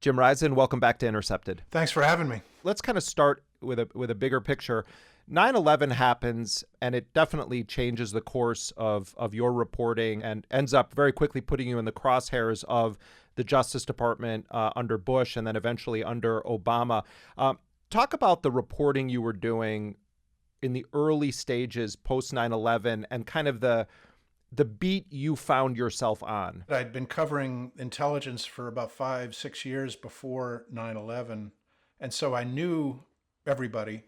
Jim Risen, welcome back to Intercepted. Thanks for having me. Let's kind of start with a bigger picture. 9/11 happens, and it definitely changes the course of your reporting and ends up very quickly putting you in the crosshairs of the Justice Department under Bush and then eventually under Obama. Talk about the reporting you were doing in the early stages post 9/11 and kind of the beat you found yourself on. I'd been covering intelligence for about 5-6 years before 9/11, and so I knew everybody.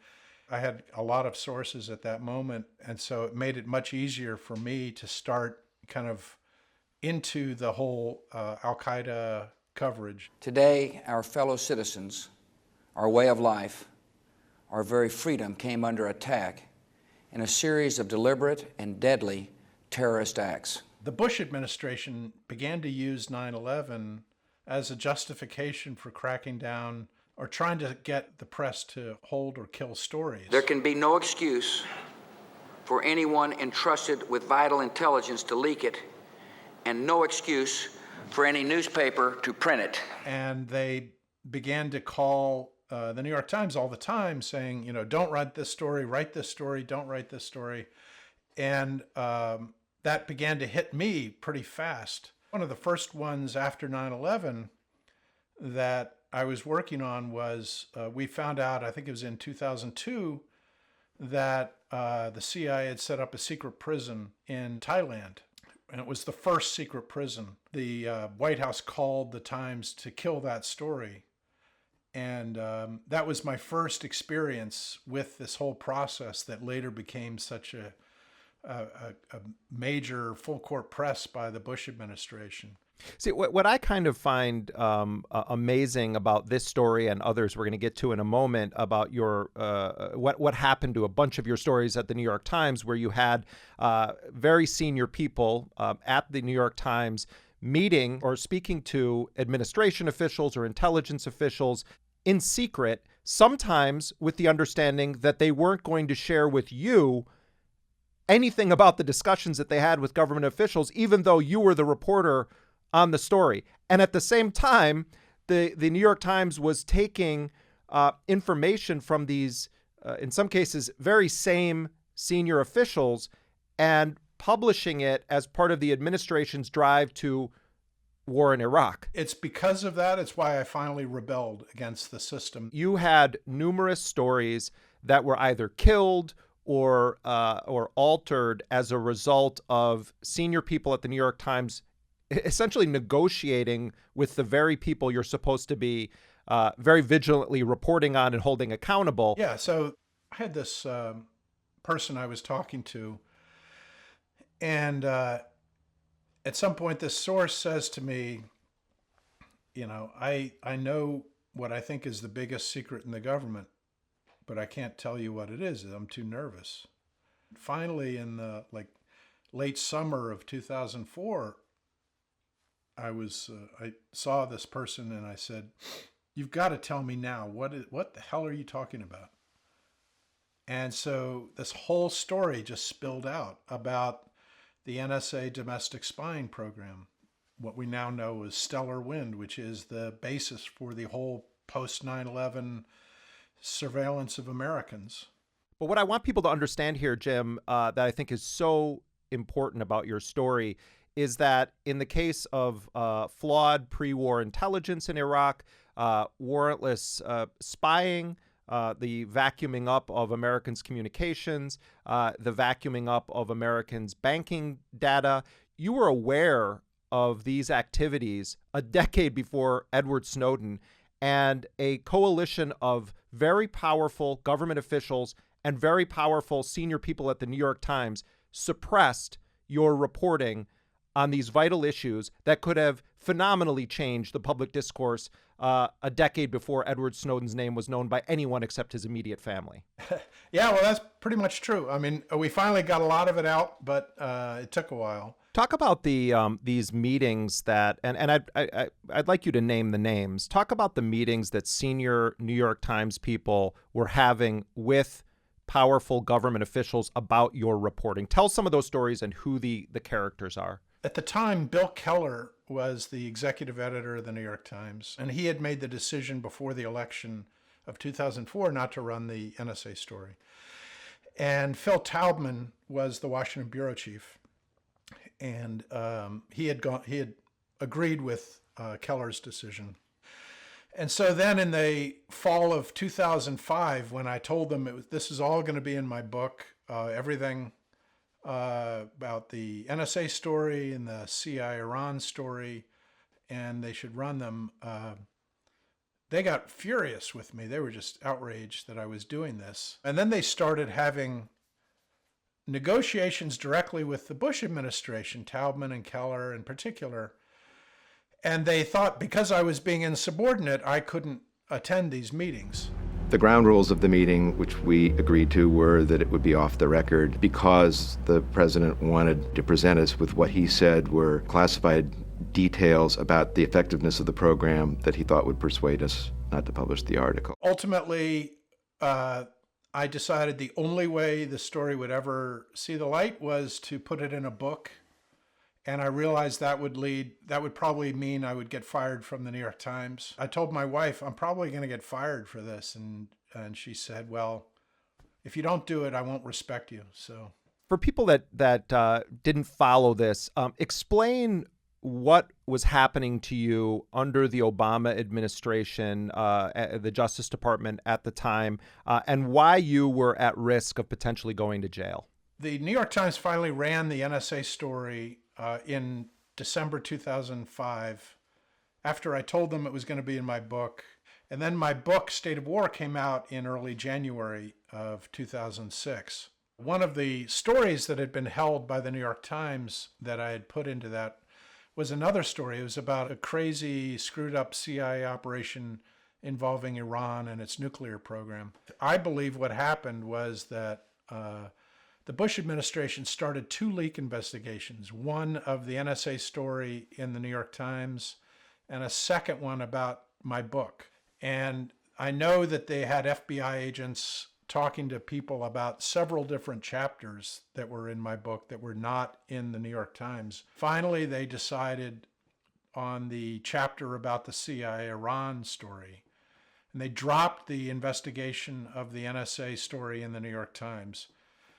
I had a lot of sources at that moment, and so it made it much easier for me to start kind of into the whole Al-Qaeda coverage. Today, our fellow citizens, our way of life, our very freedom came under attack in a series of deliberate and deadly terrorist acts. The Bush administration began to use 9/11 as a justification for cracking down or trying to get the press to hold or kill stories. There can be no excuse for anyone entrusted with vital intelligence to leak it, and no excuse for any newspaper to print it. And they began to call the New York Times all the time saying, don't write this story, write this story, don't write this story. And that began to hit me pretty fast. One of the first ones after 9/11 that I was working on was we found out, I think it was in 2002, that the CIA had set up a secret prison in Thailand. And it was the first secret prison. The White House called the Times to kill that story. And that was my first experience with this whole process that later became such a major full court press by the Bush administration. See, what I kind of find amazing about this story and others we're going to get to in a moment about your what happened to a bunch of your stories at the New York Times, where you had very senior people at the New York Times meeting or speaking to administration officials or intelligence officials in secret, sometimes with the understanding that they weren't going to share with you anything about the discussions that they had with government officials, even though you were the reporter on the story. And at the same time, the New York Times was taking information from these, in some cases, very same senior officials and publishing it as part of the administration's drive to war in Iraq. It's because of that. It's why I finally rebelled against the system. You had numerous stories that were either killed or altered as a result of senior people at the New York Times essentially negotiating with the very people you're supposed to be very vigilantly reporting on and holding accountable. Yeah, so I had this person I was talking to, and at some point this source says to me, I know what I think is the biggest secret in the government, but I can't tell you what it is. I'm too nervous. Finally, in the late summer of 2004, I saw this person and I said, "You've got to tell me now. What the hell are you talking about?" And so this whole story just spilled out about the NSA domestic spying program, what we now know as Stellar Wind, which is the basis for the whole post 9/11 surveillance of Americans. But what I want people to understand here, Jim, that I think is so important about your story is that in the case of flawed pre-war intelligence in Iraq, warrantless spying, the vacuuming up of Americans' communications, the vacuuming up of Americans' banking data, you were aware of these activities a decade before Edward Snowden, and a coalition of very powerful government officials and very powerful senior people at the New York Times suppressed your reporting on these vital issues that could have phenomenally changed the public discourse a decade before Edward Snowden's name was known by anyone except his immediate family. Yeah, well, that's pretty much true. I mean, we finally got a lot of it out, but it took a while. Talk about these meetings that, and I'd like you to name the names. Talk about the meetings that senior New York Times people were having with powerful government officials about your reporting. Tell some of those stories and who the characters are. At the time, Bill Keller was the executive editor of the New York Times, and he had made the decision before the election of 2004 not to run the NSA story. And Phil Taubman was the Washington bureau chief, and he had agreed with Keller's decision. And so then in the fall of 2005, when I told them this is all going to be in my book, everything about the NSA story and the CIA Iran story, and they should run them, they got furious with me. They were just outraged that I was doing this. And then they started having negotiations directly with the Bush administration, Taubman and Keller in particular. And they thought because I was being insubordinate, I couldn't attend these meetings. The ground rules of the meeting, which we agreed to, were that it would be off the record because the president wanted to present us with what he said were classified details about the effectiveness of the program that he thought would persuade us not to publish the article. Ultimately, I decided the only way the story would ever see the light was to put it in a book. And I realized that would probably mean I would get fired from the New York Times. I told my wife, I'm probably going to get fired for this. And she said, well, if you don't do it, I won't respect you. So for people that didn't follow this, explain what was happening to you under the Obama administration, the Justice Department at the time, and why you were at risk of potentially going to jail. The New York Times finally ran the NSA story in December 2005, after I told them it was going to be in my book. And then my book, State of War, came out in early January of 2006. One of the stories that had been held by the New York Times that I had put into that was another story. It was about a crazy, screwed up CIA operation involving Iran and its nuclear program. I believe what happened was that the Bush administration started 2 leak investigations, one of the NSA story in the New York Times and a second one about my book. And I know that they had FBI agents talking to people about several different chapters that were in my book that were not in the New York Times. Finally, they decided on the chapter about the CIA Iran story, and they dropped the investigation of the NSA story in the New York Times.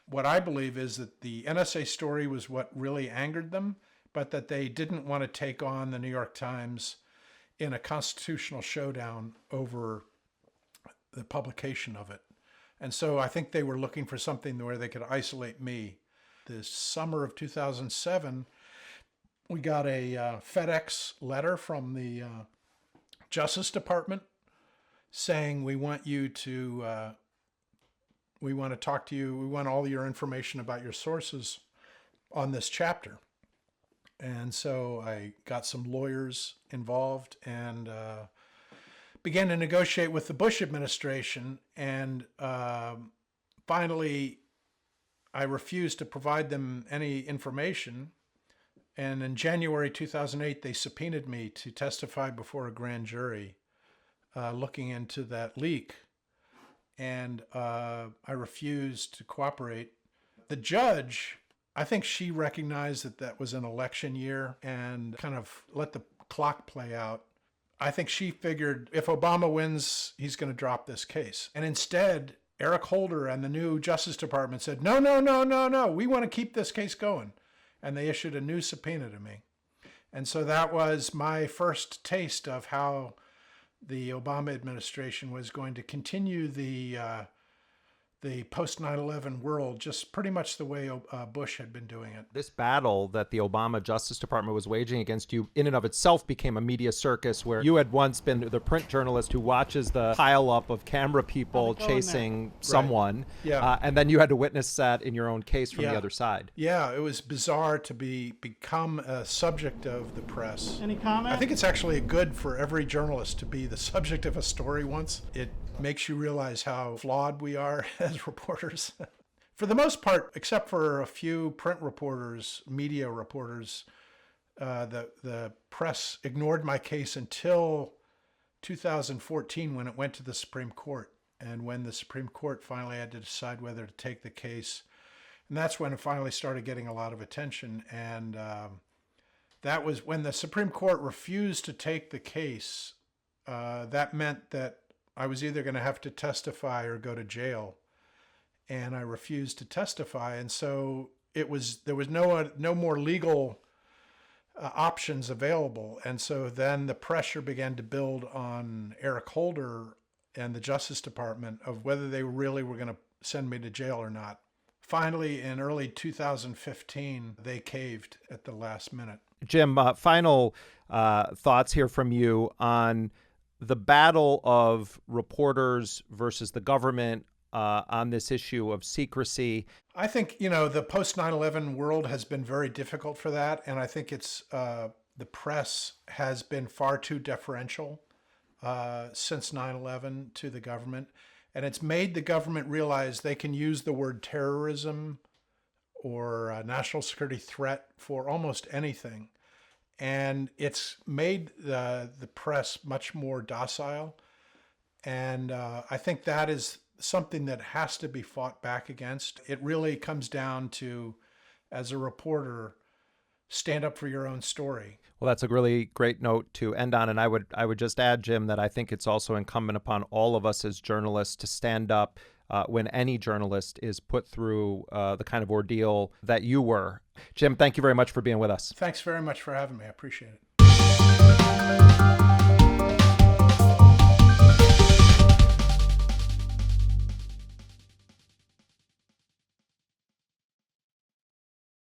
What I believe is that the NSA story was what really angered them, but that they didn't want to take on the New York Times in a constitutional showdown over the publication of it. And so I think they were looking for something where they could isolate me. This summer of 2007, we got a FedEx letter from the Justice Department saying, we want to talk to you. We want all your information about your sources on this chapter. And so I got some lawyers involved and began to negotiate with the Bush administration. And finally, I refused to provide them any information. And in January 2008, they subpoenaed me to testify before a grand jury looking into that leak. And I refused to cooperate. The judge, I think she recognized that that was an election year and kind of let the clock play out. I think she figured if Obama wins, he's going to drop this case. And instead, Eric Holder and the new Justice Department said, no, we want to keep this case going. And they issued a new subpoena to me. And so that was my first taste of how the Obama administration was going to continue the post 9/11 world, just pretty much the way Bush had been doing it. This battle that the Obama Justice Department was waging against you in and of itself became a media circus where you had once been the print journalist who watches the pileup of camera people chasing someone. Right. Yeah. And then you had to witness that in your own case from the other side. Yeah, it was bizarre to become a subject of the press. Any comment? I think it's actually good for every journalist to be the subject of a story once. It makes you realize how flawed we are as reporters. For the most part, except for a few print reporters, media reporters, the press ignored my case until 2014 when it went to the Supreme Court. And when the Supreme Court finally had to decide whether to take the case. And that's when it finally started getting a lot of attention. And that was when the Supreme Court refused to take the case. That meant that I was either going to have to testify or go to jail, and I refused to testify. And so there was no more legal options available. And so then the pressure began to build on Eric Holder and the Justice Department of whether they really were going to send me to jail or not. Finally, in early 2015, they caved at the last minute. Jim, final thoughts here from you on the battle of reporters versus the government on this issue of secrecy. I think, the post 9/11 world has been very difficult for that. And I think it's the press has been far too deferential since 9/11 to the government. And it's made the government realize they can use the word terrorism or national security threat for almost anything. And it's made the press much more docile. And I think that is something that has to be fought back against. It really comes down to, as a reporter, stand up for your own story. Well, that's a really great note to end on. And I would just add, Jim, that I think it's also incumbent upon all of us as journalists to stand up when any journalist is put through the kind of ordeal that you were. Jim, thank you very much for being with us. Thanks very much for having me. I appreciate it.